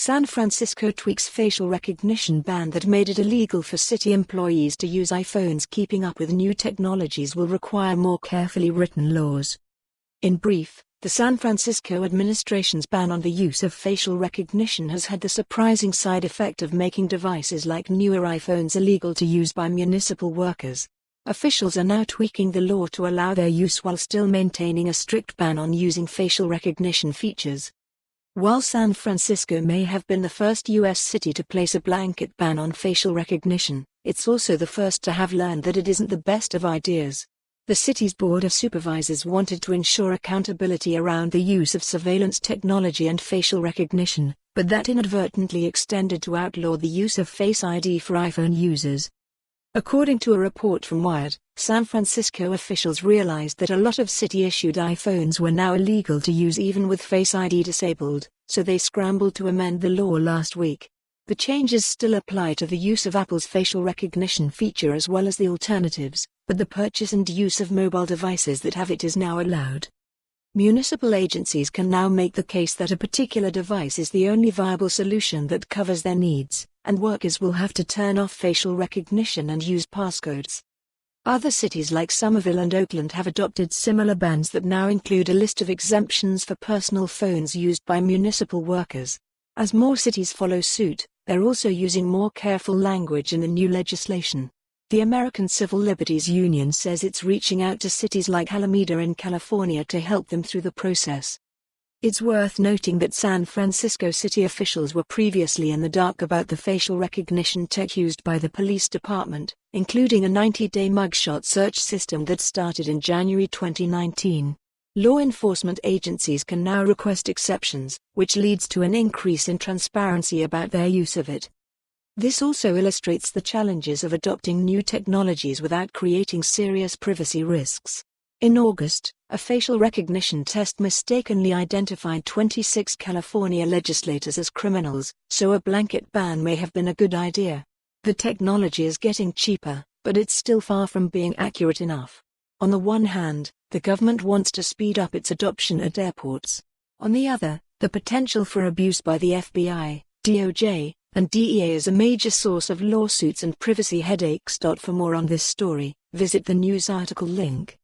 San Francisco tweaks facial recognition ban that made it illegal for city employees to use iPhones. Keeping up with new technologies will require more carefully written laws. In brief, the San Francisco administration's ban on the use of facial recognition has had the surprising side effect of making devices like newer iPhones illegal to use by municipal workers. Officials are now tweaking the law to allow their use while still maintaining a strict ban on using facial recognition features. While San Francisco may have been the first U.S. city to place a blanket ban on facial recognition, it's also the first to have learned that it isn't the best of ideas. The city's Board of Supervisors wanted to ensure accountability around the use of surveillance technology and facial recognition, but that inadvertently extended to outlaw the use of Face ID for iPhone users. According to a report from Wired, San Francisco officials realized that a lot of city-issued iPhones were now illegal to use even with Face ID disabled, so they scrambled to amend the law last week. The changes still apply to the use of Apple's facial recognition feature as well as the alternatives, but the purchase and use of mobile devices that have it is now allowed. Municipal agencies can now make the case that a particular device is the only viable solution that covers their needs, and workers will have to turn off facial recognition and use passcodes. Other cities like Somerville and Oakland have adopted similar bans that now include a list of exemptions for personal phones used by municipal workers. As more cities follow suit, they're also using more careful language in the new legislation. The American Civil Liberties Union says it's reaching out to cities like Alameda in California to help them through the process. It's worth noting that San Francisco city officials were previously in the dark about the facial recognition tech used by the police department, including a 90-day mugshot search system that started in January 2019. Law enforcement agencies can now request exceptions, which leads to an increase in transparency about their use of it. This also illustrates the challenges of adopting new technologies without creating serious privacy risks. In August, a facial recognition test mistakenly identified 26 California legislators as criminals, so a blanket ban may have been a good idea. The technology is getting cheaper, but it's still far from being accurate enough. On the one hand, the government wants to speed up its adoption at airports. On the other, the potential for abuse by the FBI, DOJ, and DEA is a major source of lawsuits and privacy headaches. For more on this story, visit the news article link.